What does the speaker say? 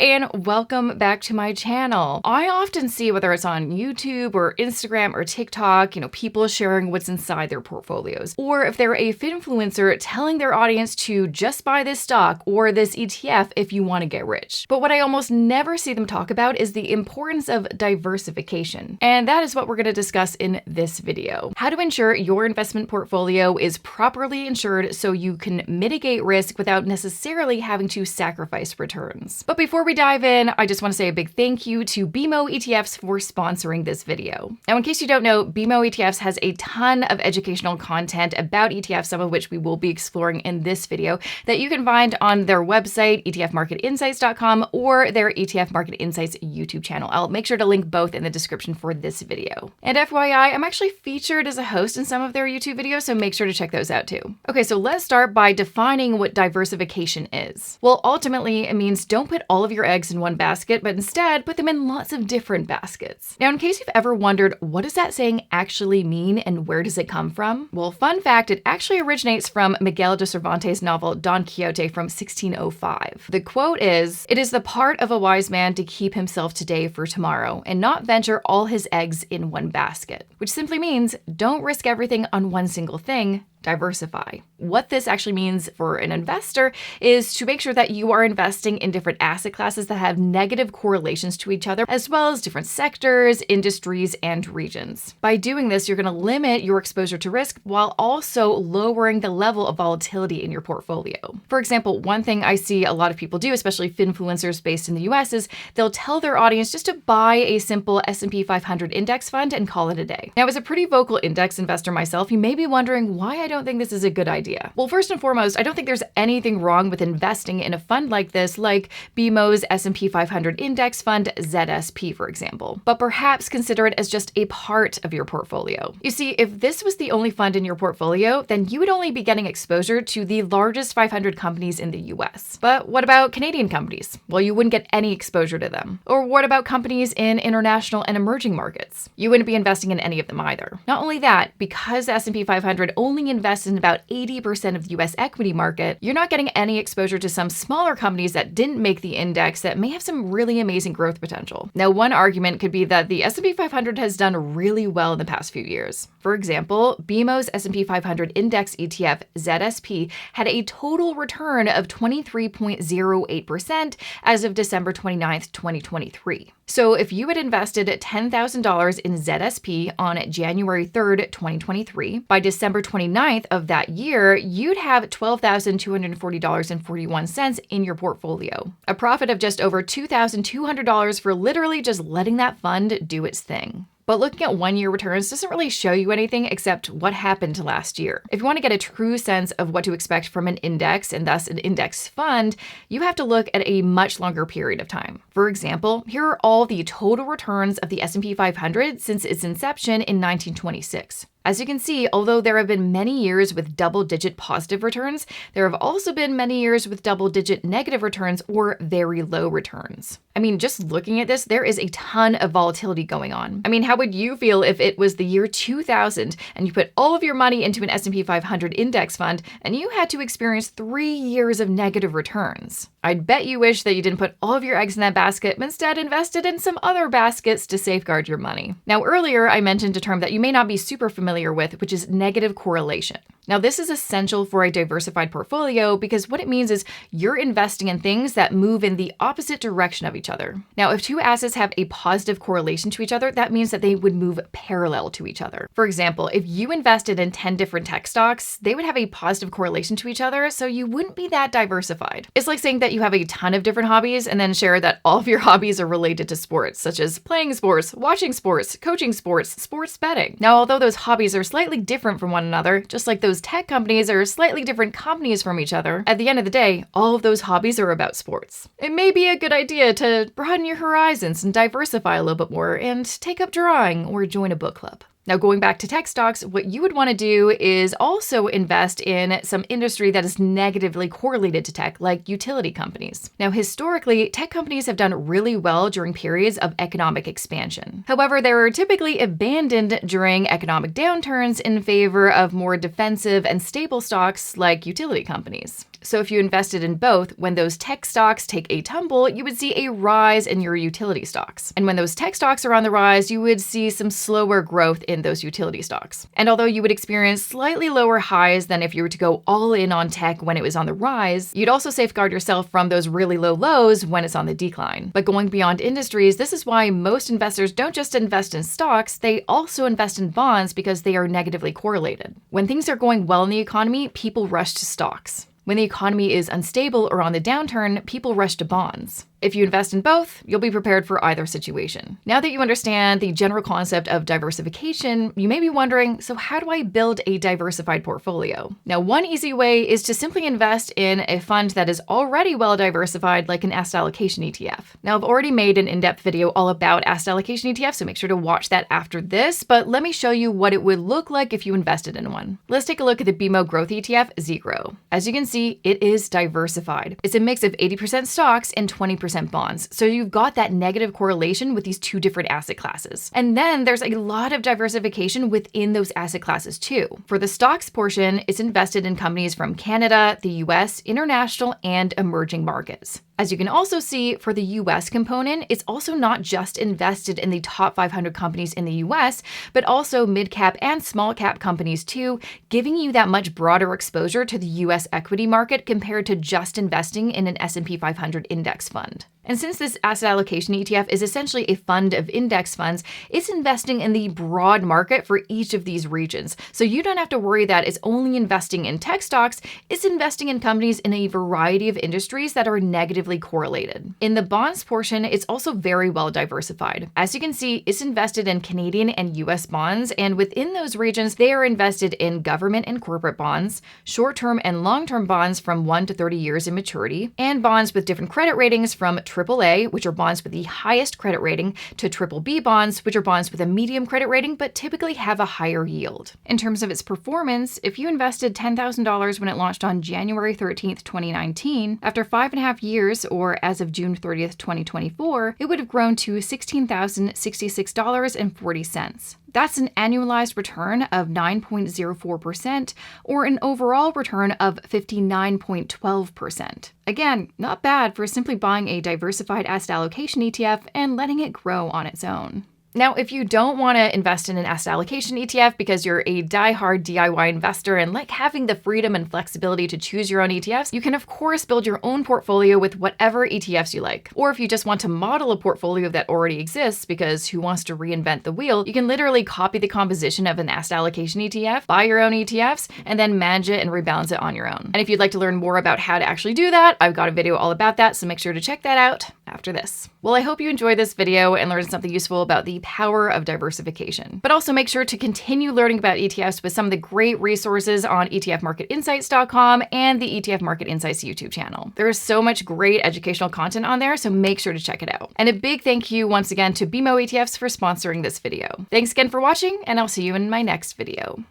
and welcome back to my channel. I often see, whether it's on YouTube or Instagram or TikTok, people sharing what's inside their portfolios. Or if they're a finfluencer telling their audience to just buy this stock or this ETF if you want to get rich. But what I almost never see them talk about is the importance of diversification. And that is what we're going to discuss in this video. How to ensure your investment portfolio is properly insured so you can mitigate risk without necessarily having to sacrifice returns. But before we dive in, I just want to say a big thank you to BMO ETFs for sponsoring this video. Now, in case you don't know, BMO ETFs has a ton of educational content about ETFs, some of which we will be exploring in this video, that you can find on their website, etfmarketinsights.com, or their ETF Market Insights YouTube channel. I'll make sure to link both in the description for this video. And FYI, I'm actually featured as a host in some of their YouTube videos, so make sure to check those out too. Okay, so let's start by defining what diversification is. Well, ultimately, it means don't put all of your eggs in one basket, but instead put them in lots of different baskets. Now, in case you've ever wondered, what does that saying actually mean and where does it come from? Well, fun fact, it actually originates from Miguel de Cervantes' novel Don Quixote from 1605. The quote is, "It is the part of a wise man to keep himself today for tomorrow and not venture all his eggs in one basket," which simply means don't risk everything on one single thing. Diversify. What this actually means for an investor is to make sure that you are investing in different asset classes that have negative correlations to each other, as well as different sectors, industries, and regions. By doing this, you're going to limit your exposure to risk while also lowering the level of volatility in your portfolio. For example, one thing I see a lot of people do, especially finfluencers based in the US, is they'll tell their audience just to buy a simple S&P 500 index fund and call it a day. Now, as a pretty vocal index investor myself, you may be wondering why I don't think this is a good idea. Well, first and foremost, I don't think there's anything wrong with investing in a fund like this, like BMO's S&P 500 index fund, ZSP, for example. But perhaps consider it as just a part of your portfolio. You see, if this was the only fund in your portfolio, then you would only be getting exposure to the largest 500 companies in the US. But what about Canadian companies? Well, you wouldn't get any exposure to them. Or what about companies in international and emerging markets? You wouldn't be investing in any of them either. Not only that, because the S&P 500 only invests in about 80% of the US equity market, you're not getting any exposure to some smaller companies that didn't make the index that may have some really amazing growth potential. Now, one argument could be that the S&P 500 has done really well in the past few years. For example, BMO's S&P 500 index ETF, ZSP, had a total return of 23.08% as of December 29th, 2023. So if you had invested $10,000 in ZSP on January 3rd, 2023, by December 29th of that year, you'd have $12,240.41 in your portfolio. A profit of just over $2,200 for literally just letting that fund do its thing. But looking at one-year returns doesn't really show you anything except what happened last year. If you want to get a true sense of what to expect from an index and thus an index fund, you have to look at a much longer period of time. For example, here are all the total returns of the S&P 500 since its inception in 1926. As you can see, although there have been many years with double-digit positive returns, there have also been many years with double-digit negative returns or very low returns. I mean, just looking at this, there is a ton of volatility going on. I mean, how would you feel if it was the year 2000 and you put all of your money into an S&P 500 index fund and you had to experience 3 years of negative returns? I'd bet you wish that you didn't put all of your eggs in that basket, but instead invested in some other baskets to safeguard your money. Now, earlier I mentioned a term that you may not be super familiar with, which is negative correlation. Now, this is essential for a diversified portfolio because what it means is you're investing in things that move in the opposite direction of each other. Now, if two assets have a positive correlation to each other, that means that they would move parallel to each other. For example, if you invested in 10 different tech stocks, they would have a positive correlation to each other, so you wouldn't be that diversified. It's like saying that you have a ton of different hobbies and then share that all of your hobbies are related to sports, such as playing sports, watching sports, coaching sports, sports betting. Now, although those hobbies are slightly different from one another, just like those tech companies are slightly different companies from each other, at the end of the day, all of those hobbies are about sports. It may be a good idea to broaden your horizons and diversify a little bit more and take up drawing or join a book club. Now, going back to tech stocks, what you would want to do is also invest in some industry that is negatively correlated to tech, like utility companies. Now, historically, tech companies have done really well during periods of economic expansion. However, they are typically abandoned during economic downturns in favor of more defensive and stable stocks like utility companies. So if you invested in both, when those tech stocks take a tumble, you would see a rise in your utility stocks. And when those tech stocks are on the rise, you would see some slower growth in those utility stocks. And although you would experience slightly lower highs than if you were to go all in on tech when it was on the rise, you'd also safeguard yourself from those really low lows when it's on the decline. But going beyond industries, this is why most investors don't just invest in stocks, they also invest in bonds because they are negatively correlated. When things are going well in the economy, people rush to stocks. When the economy is unstable or on the downturn, people rush to bonds. If you invest in both, you'll be prepared for either situation. Now that you understand the general concept of diversification, you may be wondering, so how do I build a diversified portfolio? Now, one easy way is to simply invest in a fund that is already well diversified, like an asset allocation ETF. Now, I've already made an in-depth video all about asset allocation ETFs, so make sure to watch that after this, but let me show you what it would look like if you invested in one. Let's take a look at the BMO Growth ETF, ZGRO. As you can see, it is diversified. It's a mix of 80% stocks and 20% bonds. So you've got that negative correlation with these two different asset classes. And then there's a lot of diversification within those asset classes too. For the stocks portion, it's invested in companies from Canada, the US, international, and emerging markets. As you can also see, for the US component, it's also not just invested in the top 500 companies in the US, but also mid-cap and small-cap companies too, giving you that much broader exposure to the US equity market compared to just investing in an S&P 500 index fund. And since this asset allocation ETF is essentially a fund of index funds, it's investing in the broad market for each of these regions. So you don't have to worry that it's only investing in tech stocks, it's investing in companies in a variety of industries that are negatively correlated. In the bonds portion, it's also very well diversified. As you can see, it's invested in Canadian and US bonds, and within those regions, they are invested in government and corporate bonds, short-term and long-term bonds from 1 to 30 years in maturity, and bonds with different credit ratings from AAA, which are bonds with the highest credit rating, to BBB bonds, which are bonds with a medium credit rating but typically have a higher yield. In terms of its performance, if you invested $10,000 when it launched on January 13th, 2019, after 5.5 years, or as of June 30th, 2024, it would have grown to $16,066.40. That's an annualized return of 9.04% or an overall return of 59.12%. Again, not bad for simply buying a diversified asset allocation ETF and letting it grow on its own. Now, if you don't want to invest in an asset allocation ETF because you're a die-hard DIY investor and like having the freedom and flexibility to choose your own ETFs, you can of course build your own portfolio with whatever ETFs you like. Or if you just want to model a portfolio that already exists, because who wants to reinvent the wheel, you can literally copy the composition of an asset allocation ETF, buy your own ETFs, and then manage it and rebalance it on your own. And if you'd like to learn more about how to actually do that, I've got a video all about that, so make sure to check that out after this. Well, I hope you enjoyed this video and learned something useful about the power of diversification. But also make sure to continue learning about ETFs with some of the great resources on etfmarketinsights.com and the ETF Market Insights YouTube channel. There is so much great educational content on there, so make sure to check it out. And a big thank you once again to BMO ETFs for sponsoring this video. Thanks again for watching, and I'll see you in my next video.